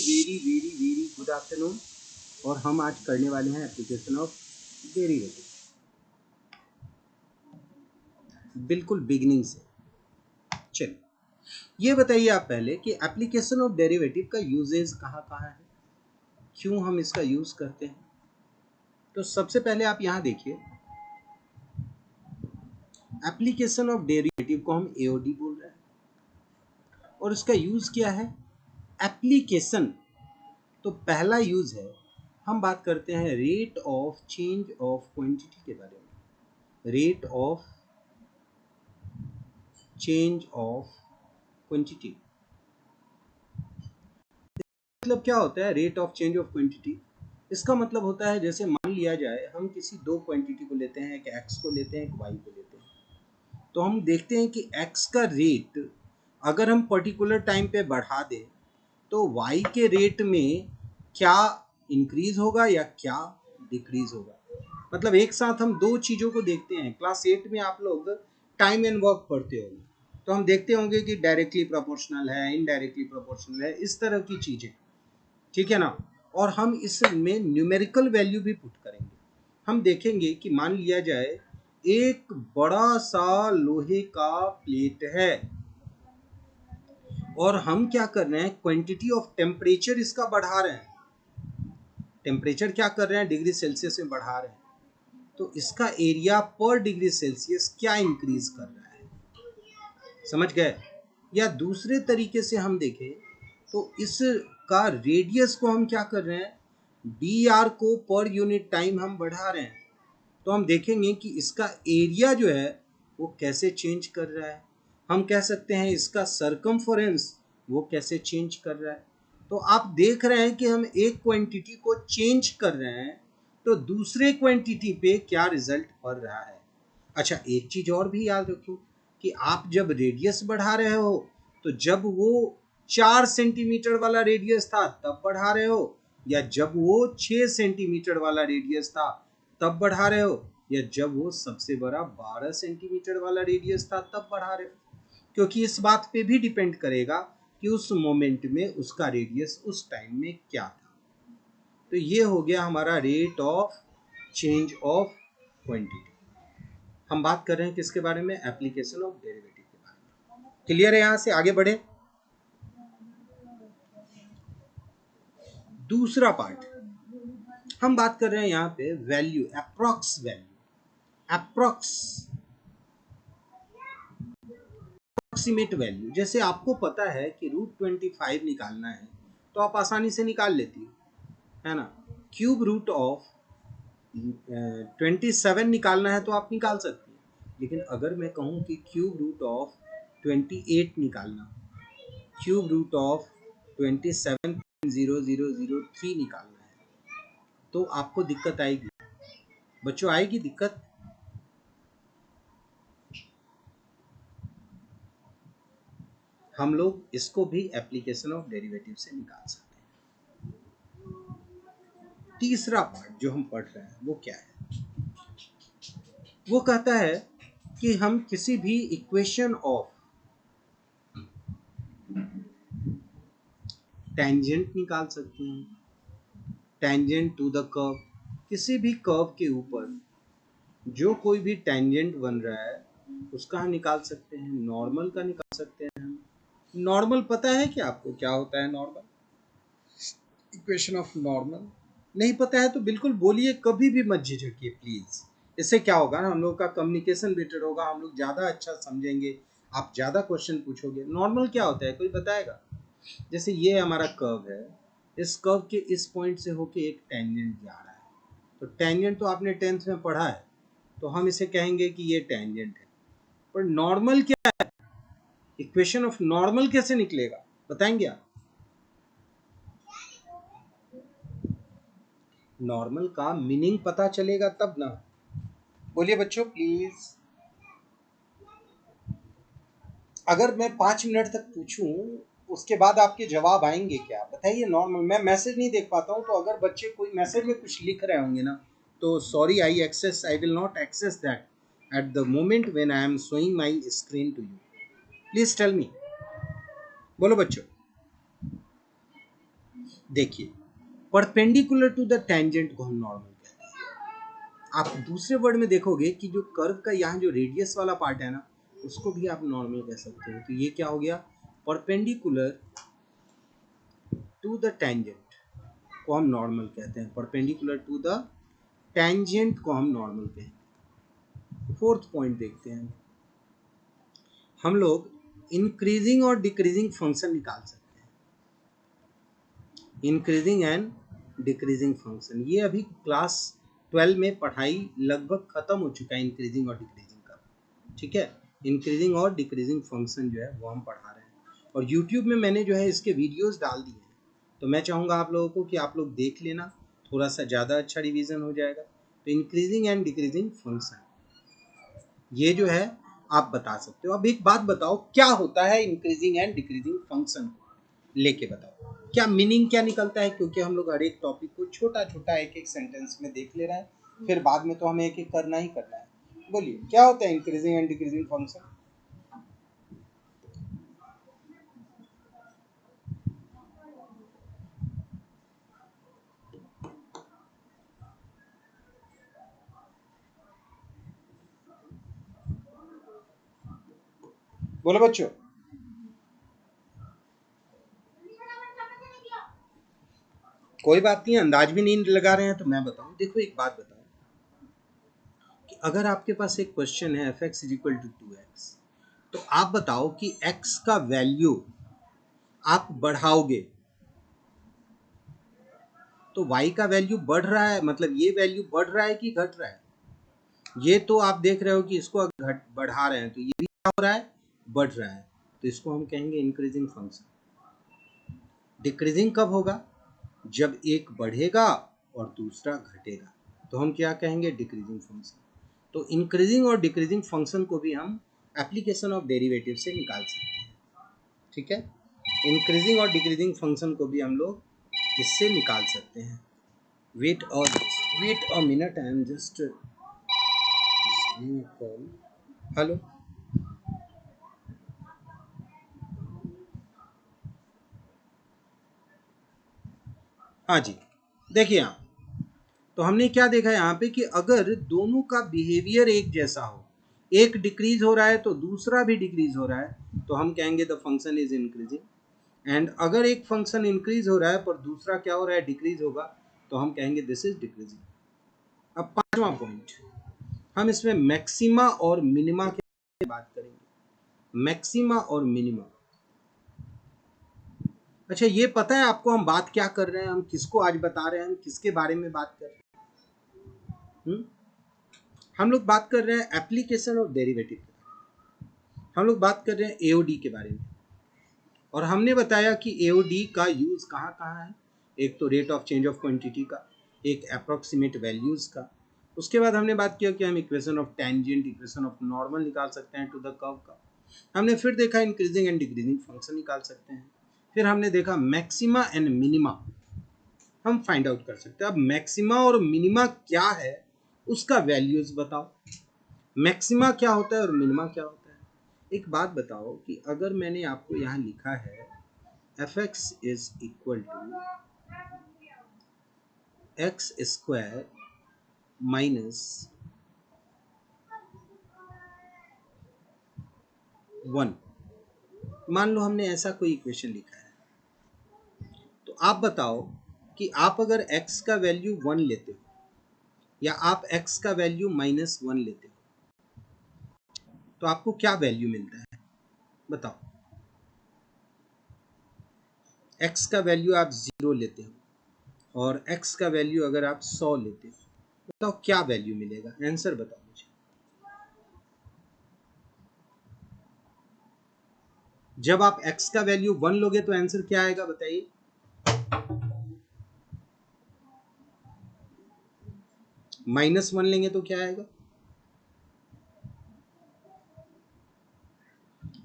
Very very very good afternoon. और हम आज करने वाले हैं एप्लीकेशन ऑफ डेरिवेटिव, बिल्कुल बिगिनिंग से। चलिए ये बताइए आप पहले कि एप्लीकेशन ऑफ डेरिवेटिव का यूजेज कहाँ कहाँ है, क्यों हम इसका यूज करते हैं। तो सबसे पहले आप यहाँ देखिए, एप्लीकेशन ऑफ डेरिवेटिव को हम एओडी बोल रहे हैं और इसका यूज क्या है, एप्लीकेशन। तो पहला यूज है, हम बात करते हैं rate of change of quantity के बारे में। Rate of change of quantity मतलब क्या होता है, rate of change of quantity. इसका मतलब होता है, जैसे मान लिया जाए हम किसी दो क्वांटिटी को लेते हैं, एक एक्स को लेते हैं, एक वाई को लेते हैं। तो हम देखते हैं कि एक्स का रेट अगर हम पर्टिकुलर टाइम पे बढ़ा दें तो वाई के रेट में क्या इंक्रीज होगा या क्या डिक्रीज होगा। मतलब एक साथ हम दो चीज़ों को देखते हैं। क्लास 8 में आप लोग टाइम एंड वर्क पढ़ते होंगे, तो हम देखते होंगे कि डायरेक्टली प्रोपोर्शनल है, इनडायरेक्टली प्रोपोर्शनल है, इस तरह की चीज़ें, ठीक है ना। और हम इसमें न्यूमेरिकल वैल्यू भी पुट करेंगे। हम देखेंगे कि मान लिया जाए एक बड़ा सा लोहे का प्लेट है और हम क्या कर रहे हैं, क्वांटिटी ऑफ टेम्परेचर इसका बढ़ा रहे हैं। टेम्परेचर क्या कर रहे हैं, डिग्री सेल्सियस में बढ़ा रहे हैं। तो इसका एरिया पर डिग्री सेल्सियस क्या इंक्रीज कर रहा है, समझ गए। या दूसरे तरीके से हम देखें तो इसका रेडियस को हम क्या कर रहे हैं, डी आर को पर यूनिट टाइम हम बढ़ा रहे हैं। तो हम देखेंगे कि इसका एरिया जो है वो कैसे चेंज कर रहा है। हम कह सकते हैं इसका सरकमफरेंस वो कैसे चेंज कर रहा है। तो आप देख रहे हैं कि हम एक क्वांटिटी को चेंज कर रहे हैं तो दूसरे क्वांटिटी पे क्या रिजल्ट पड़ रहा है। अच्छा, एक चीज और भी याद रखो कि आप जब रेडियस बढ़ा रहे हो तो जब वो 4 सेंटीमीटर वाला रेडियस था तब बढ़ा रहे हो, या जब वो 6 सेंटीमीटर वाला रेडियस था तब बढ़ा रहे हो, या जब वो सबसे बड़ा 12 सेंटीमीटर वाला रेडियस था तब बढ़ा रहे हो। क्योंकि इस बात पे भी डिपेंड करेगा कि उस मोमेंट में उसका रेडियस उस टाइम में क्या था। तो ये हो गया हमारा rate of change of quantity. हम बात कर रहे हैं किसके बारे में, एप्लीकेशन ऑफ डेरिवेटिव के बारे में। क्लियर है, यहां से आगे बढ़े। दूसरा पार्ट हम बात कर रहे हैं यहाँ पे value, approx value, approximate value. जैसे आपको पता है कि √25 निकालना है तो आप आसानी से निकाल लेती हो, है ना। क्यूब रूट ऑफ 27 निकालना है तो आप निकाल सकती हैं। लेकिन अगर मैं कहूँ कि क्यूब रूट ऑफ 28 निकालना, क्यूब रूट ऑफ 27.0003 निकालना है तो आपको दिक्कत आएगी बच्चों, आएगी दिक्कत। हम लोग इसको भी एप्लीकेशन ऑफ डेरिवेटिव से निकाल सकते हैं। तीसरा पार्ट जो हम पढ़ रहे हैं वो क्या है, वो कहता है कि हम किसी भी इक्वेशन ऑफ टेंजेंट निकाल सकते हैं, टेंजेंट टू द कर्व। किसी भी कर्व के ऊपर जो कोई भी टेंजेंट बन रहा है उसका हम निकाल सकते हैं, नॉर्मल का निकाल सकते हैं हम। नॉर्मल पता है कि आपको क्या होता है नॉर्मल, इक्वेशन ऑफ नॉर्मल नहीं पता है तो बिल्कुल बोलिए, कभी भी मत झिझकिए प्लीज। इससे क्या होगा ना, हम लोग का कम्युनिकेशन बेटर होगा, हम लोग ज़्यादा अच्छा समझेंगे, आप ज़्यादा क्वेश्चन पूछोगे। नॉर्मल क्या होता है, कोई बताएगा। जैसे ये हमारा कर्व है, इस कर्व के इस पॉइंट से होके एक टेंजेंट जा रहा है। तो टेंजेंट तो आपने 10th में पढ़ा है, तो हम इसे कहेंगे कि ये टेंजेंट है। पर नॉर्मल क्या है, इक्वेशन ऑफ नॉर्मल कैसे निकलेगा बताएंगे आप। नॉर्मल का मीनिंग पता चलेगा तब ना, बोलिए बच्चों प्लीज। अगर मैं 5 मिनट तक पूछूं उसके बाद आपके जवाब आएंगे क्या, बताइए। नॉर्मल मैं मैसेज नहीं देख पाता हूं, तो अगर बच्चे कोई मैसेज में कुछ लिख रहे होंगे ना तो sorry, I will not access that at the moment when I am showing my screen to you. Please tell me, बोलो बच्चों। देखिए, परपेंडिकुलर टू द टेंजेंट को हम नॉर्मल कहते हैं। आप दूसरे वर्ड में देखोगे कि जो कर्व का यहाँ जो रेडियस वाला पार्ट है ना, उसको भी आप नॉर्मल कह सकते हो। तो ये क्या हो गया, परपेंडिकुलर टू द टेंजेंट को हम नॉर्मल कहते हैं। परपेंडिकुलर टू द टेंजेंट को हम नॉर्मल कहते हैं। फोर्थ पॉइंट देखते हैं, हम लोग इंक्रीजिंग और डिक्रीजिंग फंक्शन निकाल सकते हैं। इंक्रीजिंग एंड डिक्रीजिंग फंक्शन, ये अभी क्लास 12 में पढ़ाई लगभग खत्म हो चुका है, इंक्रीजिंग और डिक्रीजिंग का। ठीक है, इंक्रीजिंग और डिक्रीजिंग फंक्शन जो है वो हम पढ़ा रहे हैं, और यूट्यूब में मैंने जो है इसके वीडियोस डाल दिए हैं। तो मैं चाहूँगा आप लोगों को कि आप लोग देख लेना, थोड़ा सा ज़्यादा अच्छा रिवीजन हो जाएगा। तो इंक्रीजिंग एंड डिक्रीजिंग फंक्शन ये जो है आप बता सकते हो। अब एक बात बताओ, क्या होता है इंक्रीजिंग एंड डिक्रीजिंग फंक्शन को लेके बताओ, क्या मीनिंग क्या निकलता है? क्योंकि हम लोग हर एक टॉपिक को छोटा छोटा एक एक सेंटेंस में देख ले रहे हैं, फिर बाद में तो हमें एक एक करना ही करना है। बोलिए, क्या होता है इंक्रीजिंग एंड डिक्रीजिंग फंक्शन? बोलो बच्चों। कोई बात नहीं, अंदाज भी नहीं लगा रहे हैं तो मैं बताऊं। देखो, एक बात बताओ कि अगर आपके पास एक क्वेश्चन है f x is equal to 2x, तो आप बताओ कि x का वैल्यू आप बढ़ाओगे तो y का वैल्यू बढ़ रहा है, मतलब ये वैल्यू बढ़ रहा है कि घट रहा है? ये तो आप देख रहे हो कि इसको घट बढ़ा रहे हैं, तो ये भी क्या हो रहा है, बढ़ रहा है। तो इसको हम कहेंगे इंक्रीजिंग फंक्शन। डिक्रीजिंग कब होगा, जब एक बढ़ेगा और दूसरा घटेगा, तो हम क्या कहेंगे, डिक्रीजिंग फंक्शन। तो इंक्रीजिंग और डिक्रीजिंग फंक्शन को भी हम एप्लीकेशन ऑफ डेरिवेटिव से निकाल सकते हैं। ठीक है, इंक्रीजिंग और डिक्रीजिंग फंक्शन को भी हम लोग इससे निकाल सकते हैं। Wait a minute, I am just call. Hello, हाँ जी। देखिए यहाँ, तो हमने क्या देखा यहाँ पे कि अगर दोनों का बिहेवियर एक जैसा हो, एक डिक्रीज हो रहा है तो दूसरा भी डिक्रीज हो रहा है, तो हम कहेंगे the function is increasing. And अगर एक फंक्शन इंक्रीज हो रहा है पर दूसरा क्या हो रहा है, डिक्रीज होगा, तो हम कहेंगे दिस इज डिक्रीजिंग। अब पांचवा पॉइंट, हम इसमें मैक्सिमा और मिनिमा की बात करेंगे। मैक्सिमा और मिनिमा, अच्छा ये पता है आपको हम बात क्या कर रहे हैं, हम किसको आज बता रहे हैं, हम किसके बारे में बात कर रहे हैं? हम लोग बात कर रहे हैं एप्लीकेशन ऑफ डेरिवेटिव, हम लोग बात कर रहे हैं एओडी के बारे में। और हमने बताया कि एओडी का यूज कहाँ कहाँ है, एक तो rate of change of quantity का, एक अप्रोक्सीमेट वैल्यूज का। उसके बाद हमने बात किया कि हम equation of tangent, equation of normal निकाल सकते हैं टू द कर्व का। हमने फिर देखा इंक्रीजिंग एंड डिक्रीजिंग फंक्शन निकाल सकते हैं। फिर हमने देखा मैक्सिमा एंड मिनिमा हम फाइंड आउट कर सकते हैं। अब मैक्सिमा और मिनिमा क्या है उसका वैल्यूज बताओ। मैक्सिमा क्या होता है और मिनिमा क्या होता है? एक बात बताओ कि अगर मैंने आपको यहाँ लिखा है f x is equal to x square minus 1, मान लो हमने ऐसा कोई इक्वेशन लिखा है, तो आप बताओ कि आप अगर x का वैल्यू 1 लेते हो या आप x का वैल्यू -1 लेते हो, तो आपको क्या वैल्यू मिलता है बताओ। x का वैल्यू आप 0 लेते हो और x का वैल्यू अगर आप 100 लेते हो, बताओ क्या वैल्यू मिलेगा, आंसर बताओ मुझे। जब आप x का वैल्यू 1 लोगे तो आंसर क्या आएगा बताइए। -1 लेंगे तो क्या आएगा,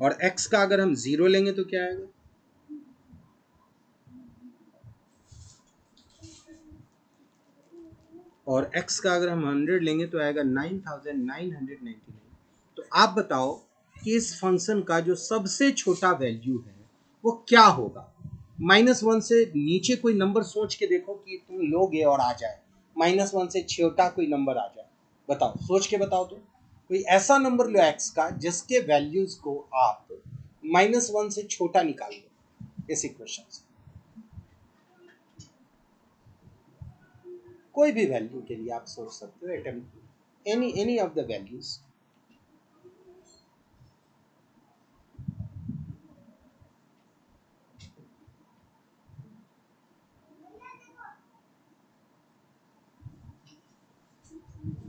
और x का अगर हम 0 लेंगे तो क्या आएगा। और x का अगर हम 100 लेंगे तो आएगा 9999। तो आप बताओ कि इस फंक्शन का जो सबसे छोटा वैल्यू है वो क्या होगा। -1 से नीचे कोई नंबर सोच के देखो कि तुम लोगे और आ जाए, -1 से छोटा कोई नंबर आ जाए, बताओ, सोच के बताओ। तो कोई ऐसा नंबर लो x का जिसके वैल्यूज को आप -1 से छोटा निकाल लो इस इक्वेशन से, कोई भी वैल्यू के लिए आप सोच सकते हो, attempt any of the values.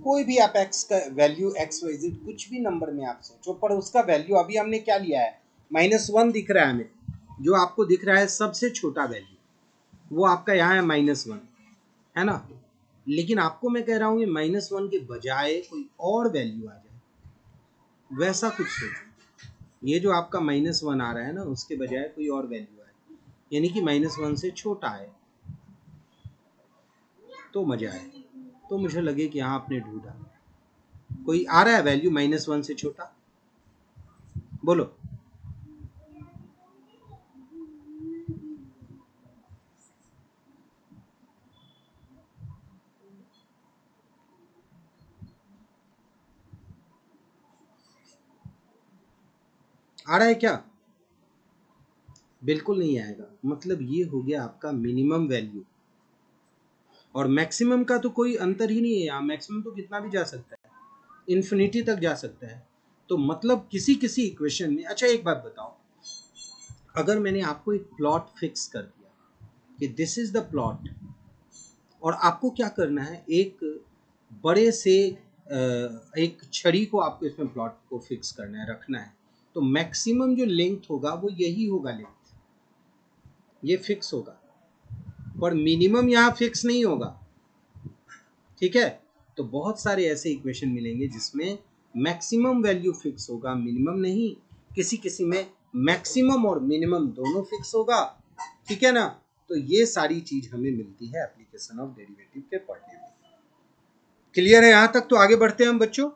कोई भी आप x का वैल्यू XYZ कुछ भी नंबर में आप सोचो, पर उसका वैल्यू अभी हमने क्या लिया है, -1 दिख रहा है हमें, जो आपको दिख रहा है सबसे छोटा वैल्यू वो आपका यहाँ है -1, है ना। लेकिन आपको मैं कह रहा हूँ -1 के बजाय कोई और वैल्यू आ जाए, वैसा कुछ सोचो। ये जो आपका -1 आ रहा है ना, उसके बजाय कोई और वैल्यू आए, यानी कि -1 से छोटा है, तो मजा आए। तो मुझे लगे कि हाँ आपने ढूंढा। कोई आ रहा है वैल्यू -1 से छोटा, बोलो। आ रहा है क्या? बिल्कुल नहीं आएगा। मतलब ये हो गया आपका मिनिमम वैल्यू, और मैक्सिमम का तो कोई अंतर ही नहीं है यहाँ। मैक्सिमम तो कितना भी जा सकता है, इन्फिनिटी तक जा सकता है। तो मतलब किसी किसी इक्वेशन में, अच्छा एक बात बताओ, अगर मैंने आपको एक प्लॉट फिक्स कर दिया कि दिस इज द प्लॉट, और आपको क्या करना है, एक बड़े से एक छड़ी को आपको इसमें प्लॉट को फिक्स करना है, रखना है, तो मैक्सिमम जो लेंथ होगा वो यही होगा, लेंथ ये फिक्स होगा, पर मिनिमम यहाँ फिक्स नहीं होगा, ठीक है। तो बहुत सारे ऐसे इक्वेशन मिलेंगे जिसमें मैक्सिमम वैल्यू फिक्स होगा, मिनिमम नहीं। किसी किसी में मैक्सिमम और मिनिमम दोनों फिक्स होगा, ठीक है ना। तो ये सारी चीज हमें मिलती है एप्लीकेशन ऑफ डेरिवेटिव के पढ़ने में। क्लियर है यहाँ तक? तो आगे बढ़ते हैं हम बच्चों।